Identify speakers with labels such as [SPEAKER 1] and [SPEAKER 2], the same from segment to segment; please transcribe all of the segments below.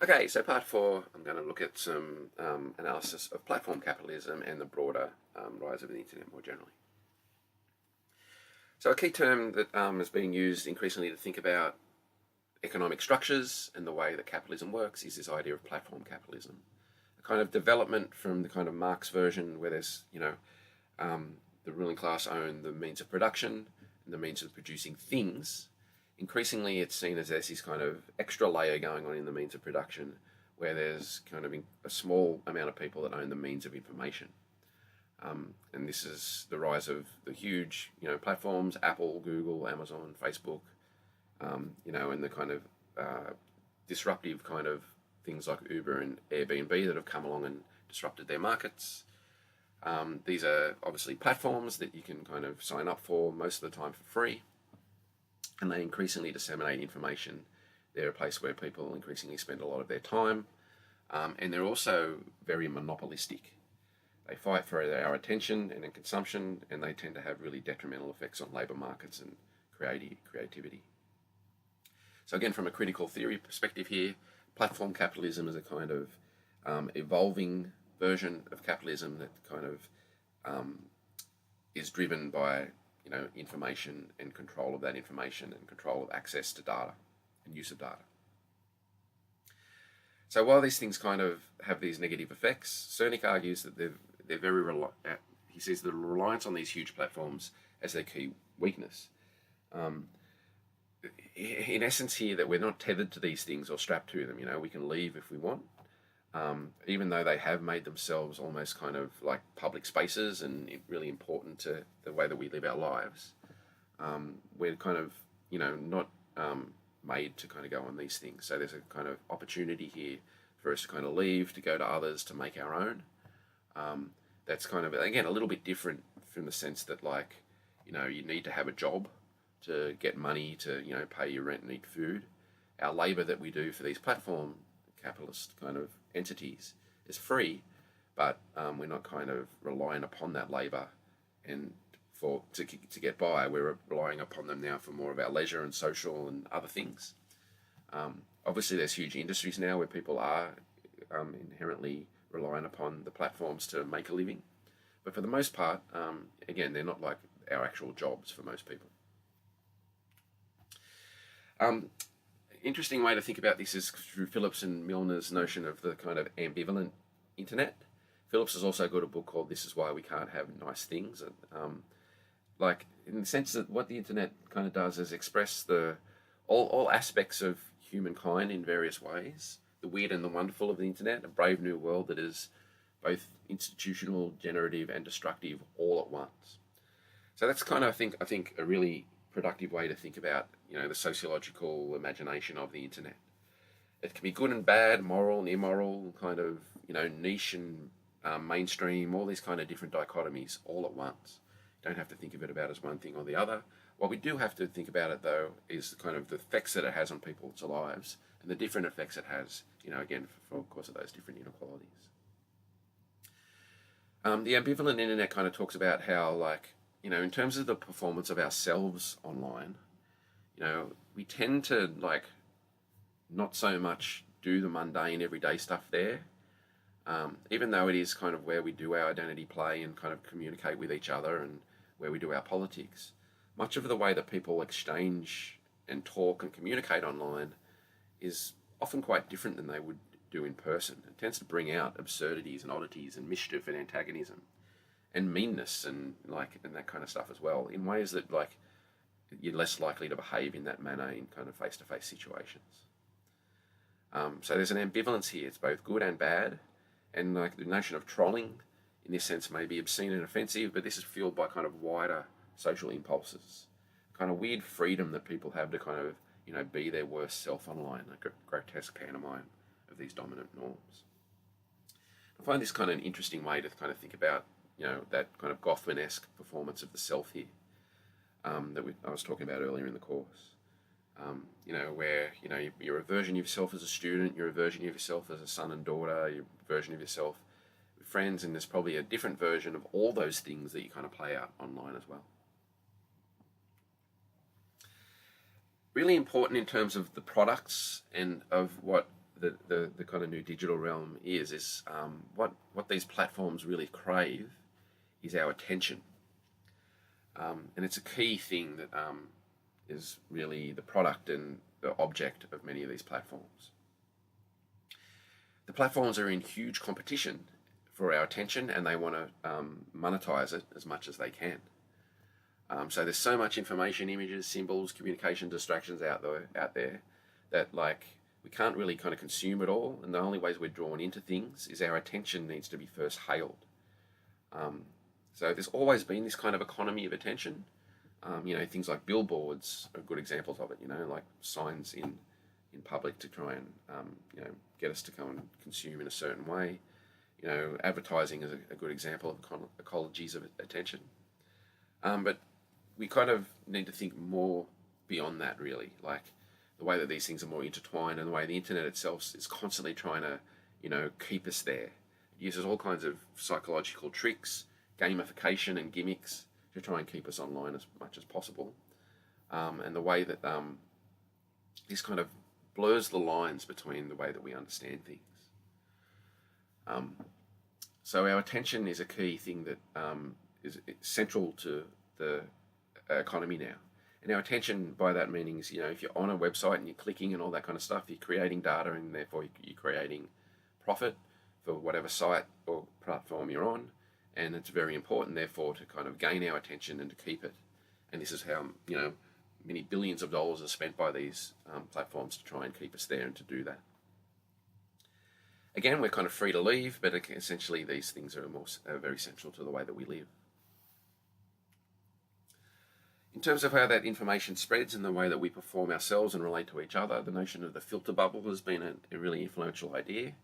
[SPEAKER 1] Okay, so part four, I'm going to look at some analysis of platform capitalism and the broader rise of the internet more generally. So a key term that is being used increasingly to think about economic structures and the way that capitalism works is this idea of platform capitalism. A kind of development from the kind of Marx version where there's, the ruling class own the means of production and the means of producing things. Increasingly, it's seen as there's this kind of extra layer going on in the means of production where there's kind of a small amount of people that own the means of information. And this is the rise of the huge, platforms, Apple, Google, Amazon, Facebook, and the kind of disruptive kind of things like Uber and Airbnb that have come along and disrupted their markets. These are obviously platforms that you can kind of sign up for most of the time for free. And they increasingly disseminate information. They're a place where people increasingly spend a lot of their time. And they're also very monopolistic. They fight for our attention and consumption, and they tend to have really detrimental effects on labour markets and creativity. So again, from a critical theory perspective here, platform capitalism is a kind of evolving version of capitalism that kind of is driven by information and control of that information and control of access to data and use of data. So while these things kind of have these negative effects, Cernick argues that they're very he says the reliance on these huge platforms as their key weakness. In essence here, that we're not tethered to these things or strapped to them. We can leave if we want. Even though they have made themselves almost kind of like public spaces and really important to the way that we live our lives, we're kind of, not made to kind of go on these things. So there's a kind of opportunity here for us to kind of leave, to go to others, to make our own. That's kind of, again, a little bit different from the sense that you need to have a job to get money to, pay your rent and eat food. Our labour that we do for these platform capitalist kind of entities is free, but we're not kind of relying upon that labour and to get by. We're relying upon them now for more of our leisure and social and other things. Obviously, there's huge industries now where people are inherently relying upon the platforms to make a living, but for the most part, again, they're not like our actual jobs for most people. Interesting way to think about this is through Phillips and Milner's notion of the kind of ambivalent internet. Phillips has also got a book called This Is Why We Can't Have Nice Things. In the sense that what the internet kind of does is express all aspects of humankind in various ways. The weird and the wonderful of the internet, a brave new world that is both institutional, generative, and destructive all at once. So that's kind of, I think a really productive way to think about, the sociological imagination of the internet. It can be good and bad, moral and immoral, kind of, niche and mainstream, all these kind of different dichotomies all at once. You don't have to think of it about as one thing or the other. What we do have to think about it, though, is kind of the effects that it has on people's lives and the different effects it has, again, for of course, of those different inequalities. The ambivalent internet kind of talks about how, in terms of the performance of ourselves online, we tend to, not so much do the mundane everyday stuff there, even though it is kind of where we do our identity play and kind of communicate with each other and where we do our politics. Much of the way that people exchange and talk and communicate online is often quite different than they would do in person. It tends to bring out absurdities and oddities and mischief and antagonism and meanness and that kind of stuff as well, in ways that you're less likely to behave in that manner in kind of face-to-face situations. So there's an ambivalence here. It's both good and bad, and the notion of trolling in this sense may be obscene and offensive, but this is fueled by kind of wider social impulses, kind of weird freedom that people have to kind of be their worst self online, a grotesque pantomime of these dominant norms. I find this kind of an interesting way to kind of think about that kind of Goffman-esque performance of the self here that I was talking about earlier in the course. Where you're a version of yourself as a student, you're a version of yourself as a son and daughter, you're a version of yourself with friends, and there's probably a different version of all those things that you kind of play out online as well. Really important in terms of the products and of what the kind of new digital realm is what these platforms really crave is our attention. And it's a key thing that is really the product and the object of many of these platforms. The platforms are in huge competition for our attention, and they want to monetize it as much as they can. So there's so much information, images, symbols, communication, distractions out there that we can't really kind of consume it all, and the only ways we're drawn into things is our attention needs to be first hailed. So there's always been this kind of economy of attention. Things like billboards are good examples of it, like signs in public to try and, get us to go and consume in a certain way. Advertising is a good example of ecologies of attention. But we kind of need to think more beyond that, really, like the way that these things are more intertwined and the way the internet itself is constantly trying to, keep us there. It uses all kinds of psychological tricks, gamification and gimmicks to try and keep us online as much as possible. And the way that this kind of blurs the lines between the way that we understand things. So our attention is a key thing that is central to the economy now. And our attention, by that meaning, is, if you're on a website and you're clicking and all that kind of stuff, you're creating data, and therefore you're creating profit for whatever site or platform you're on. And it's very important, therefore, to kind of gain our attention and to keep it. And this is how, many billions of dollars are spent by these platforms to try and keep us there and to do that. Again, we're kind of free to leave, but essentially these things are very central to the way that we live. In terms of how that information spreads and the way that we perform ourselves and relate to each other, the notion of the filter bubble has been a really influential idea.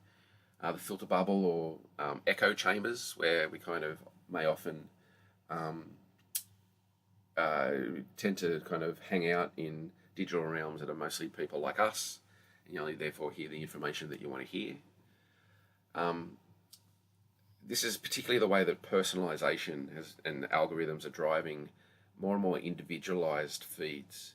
[SPEAKER 1] The filter bubble or echo chambers, where we kind of may often tend to kind of hang out in digital realms that are mostly people like us, and you only therefore hear the information that you want to hear. This is particularly the way that personalization and algorithms are driving more and more individualized feeds.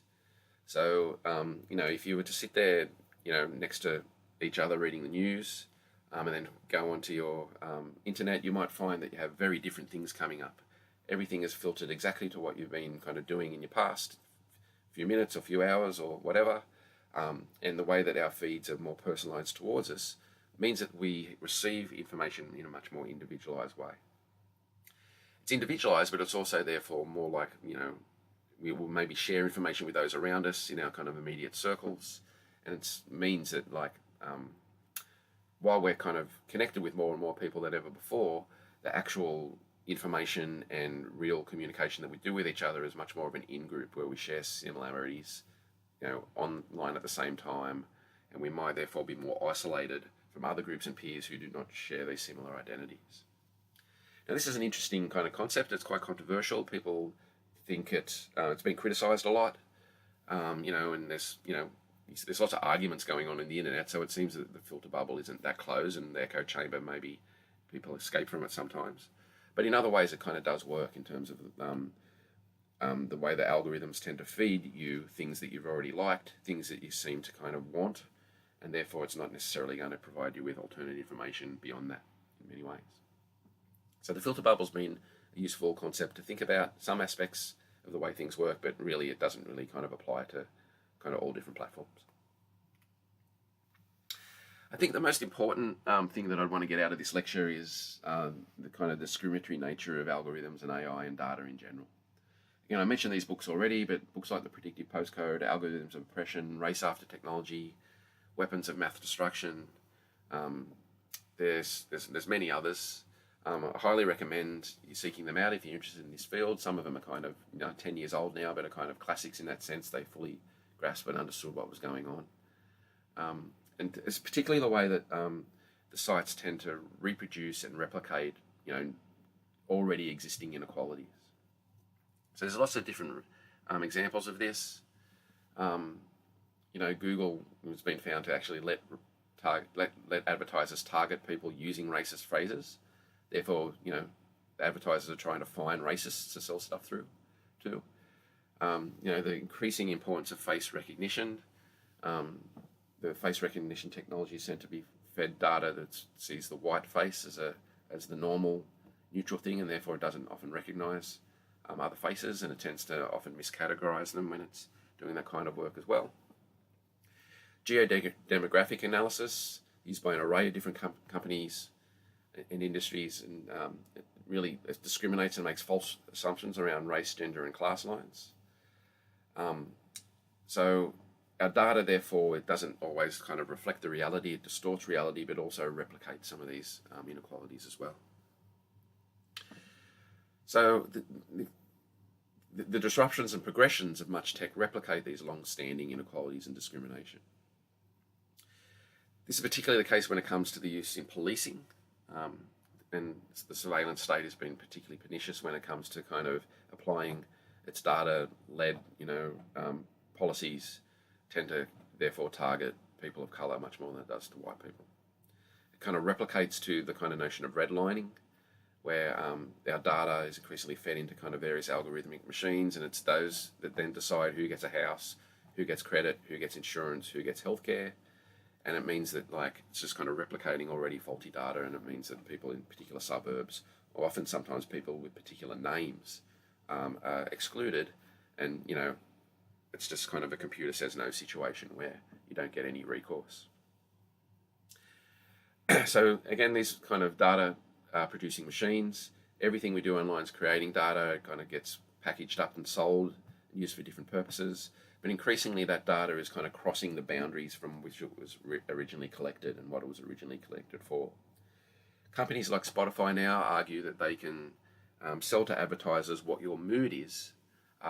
[SPEAKER 1] So, if you were to sit there, next to each other reading the news, and then go onto your internet, you might find that you have very different things coming up. Everything is filtered exactly to what you've been kind of doing in your past few minutes or few hours or whatever. And the way that our feeds are more personalized towards us means that we receive information in a much more individualized way. It's individualized, but it's also therefore more like, we will maybe share information with those around us in our kind of immediate circles. And it means that while we're kind of connected with more and more people than ever before, the actual information and real communication that we do with each other is much more of an in-group where we share similarities, online at the same time, and we might therefore be more isolated from other groups and peers who do not share these similar identities. Now, this is an interesting kind of concept. It's quite controversial. People think it's been criticised a lot, and there's lots of arguments going on in the internet, so it seems that the filter bubble isn't that close, and the echo chamber, maybe people escape from it sometimes. But in other ways, it kind of does work in terms of the way the algorithms tend to feed you things that you've already liked, things that you seem to kind of want, and therefore it's not necessarily going to provide you with alternate information beyond that in many ways. So the filter bubble's been a useful concept to think about some aspects of the way things work, but really it doesn't really kind of apply to kind of all different platforms. I think the most important thing that I'd want to get out of this lecture is the kind of discriminatory nature of algorithms and AI and data in general. Again, I mentioned these books already, but books like The Predictive Postcode, Algorithms of Oppression, Race After Technology, Weapons of Math Destruction, there's many others. I highly recommend you seeking them out if you're interested in this field. Some of them are kind of 10 years old now, but are kind of classics in that sense. They fully grasped and understood what was going on. And it's particularly the way that the sites tend to reproduce and replicate, already existing inequalities. So there's lots of different examples of this. Google has been found to actually let advertisers target people using racist phrases. Therefore, advertisers are trying to find racists to sell stuff through, too. The increasing importance of face recognition. the face recognition technology is sent to be fed data that sees the white face as the normal neutral thing, and therefore it doesn't often recognize other faces, and it tends to often miscategorize them when it's doing that kind of work as well. Geodemographic analysis used by an array of different companies and industries, and it discriminates and makes false assumptions around race, gender, and class lines. So our data, therefore, it doesn't always kind of reflect the reality, it distorts reality, but also replicates some of these inequalities as well. So the disruptions and progressions of much tech replicate these long-standing inequalities and discrimination. This is particularly the case when it comes to the use in policing, and the surveillance state has been particularly pernicious when it comes to kind of applying its data-led, policies tend to therefore target people of colour much more than it does to white people. It kind of replicates to the kind of notion of redlining, where our data is increasingly fed into kind of various algorithmic machines, and it's those that then decide who gets a house, who gets credit, who gets insurance, who gets healthcare. And it means that it's just kind of replicating already faulty data, and it means that people in particular suburbs, or often sometimes people with particular names, are excluded, and it's just kind of a computer says no situation where you don't get any recourse. So again, these kind of data producing machines, everything we do online is creating data. It kind of gets packaged up and sold and used for different purposes. But increasingly that data is kind of crossing the boundaries from which it was originally collected and what it was originally collected for. Companies like Spotify now argue that they can sell to advertisers what your mood is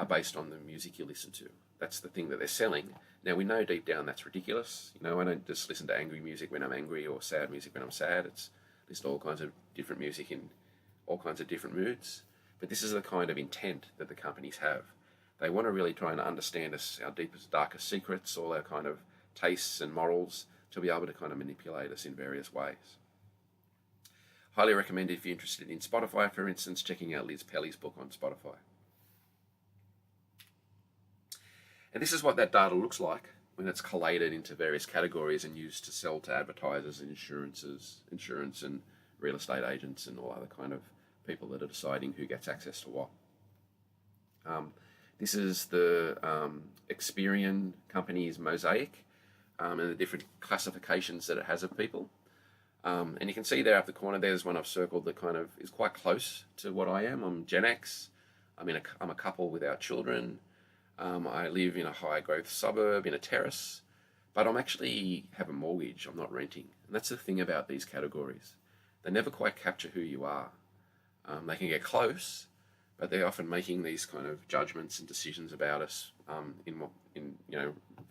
[SPEAKER 1] based on the music you listen to. That's the thing that they're selling. Now, we know deep down that's ridiculous. I don't just listen to angry music when I'm angry or sad music when I'm sad. It's listen to all kinds of different music in all kinds of different moods. But this is the kind of intent that the companies have. They want to really try and understand us, our deepest, darkest secrets, all our kind of tastes and morals, to be able to kind of manipulate us in various ways. Highly recommend, if you're interested in Spotify, for instance, checking out Liz Pelly's book on Spotify. And this is what that data looks like when it's collated into various categories and used to sell to advertisers and insurance and real estate agents and all other kind of people that are deciding who gets access to what. This is the Experian company's mosaic and the different classifications that it has of people. And you can see there up the corner, there's one I've circled that kind of is quite close to what I am. I'm Gen X. I'm a couple without children. I live in a high growth suburb in a terrace, but I'm actually have a mortgage. I'm not renting. And that's the thing about these categories. They never quite capture who you are. They can get close, but they're often making these kind of judgments and decisions about us in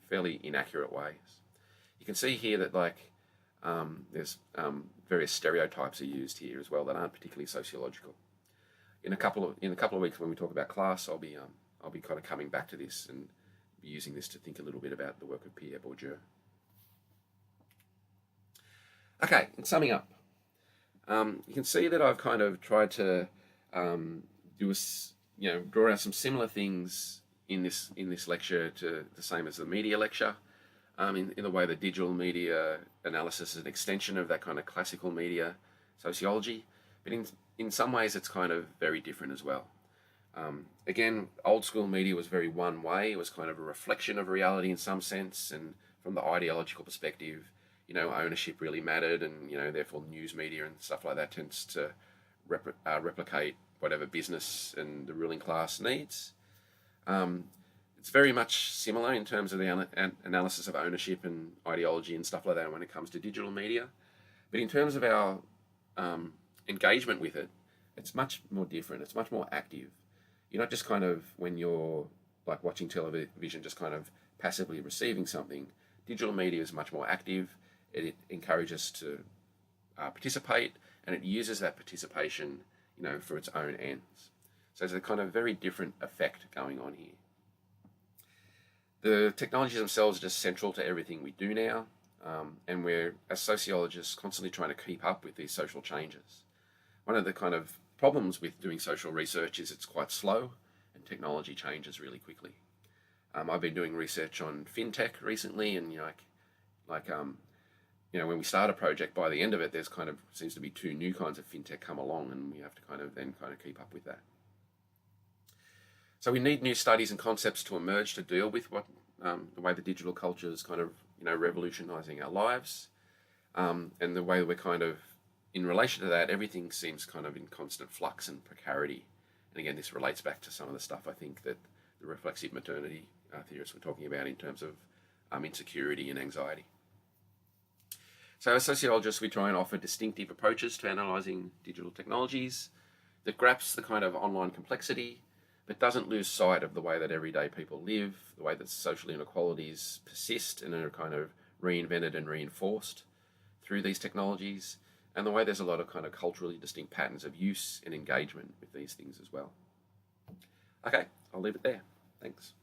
[SPEAKER 1] fairly inaccurate ways. You can see here that there's various stereotypes are used here as well that aren't particularly sociological. In a couple of weeks when we talk about class, I'll be kind of coming back to this and be using this to think a little bit about the work of Pierre Bourdieu. Okay, in summing up, you can see that I've kind of tried to draw out some similar things in this lecture to the same as the media lecture. In the way that digital media analysis is an extension of that kind of classical media sociology, but in some ways it's kind of very different as well. Again, old school media was very one way. It was kind of a reflection of reality in some sense, and from the ideological perspective, ownership really mattered, and therefore news media and stuff like that tends to replicate whatever business and the ruling class needs. It's very much similar in terms of the analysis of ownership and ideology and stuff like that when it comes to digital media. But in terms of our engagement with it, it's much more different. It's much more active. You're not just kind of, when you're like watching television, just kind of passively receiving something. Digital media is much more active. It encourages to participate, and it uses that participation, for its own ends. So there's a kind of very different effect going on here. The technologies themselves are just central to everything we do now, and we're, as sociologists, constantly trying to keep up with these social changes. One of the kind of problems with doing social research is it's quite slow, and technology changes really quickly. I've been doing research on fintech recently, and Like, when we start a project, by the end of it, there's kind of seems to be two new kinds of fintech come along, and we have to kind of keep up with that. So we need new studies and concepts to emerge to deal with what the way the digital culture is kind of revolutionising our lives, and the way we're kind of in relation to that, everything seems kind of in constant flux and precarity. And again, this relates back to some of the stuff I think that the reflexive modernity theorists were talking about in terms of insecurity and anxiety. So as sociologists, we try and offer distinctive approaches to analysing digital technologies that grasps the kind of online complexity, but doesn't lose sight of the way that everyday people live, the way that social inequalities persist and are kind of reinvented and reinforced through these technologies, and the way there's a lot of kind of culturally distinct patterns of use and engagement with these things as well. Okay, I'll leave it there. Thanks.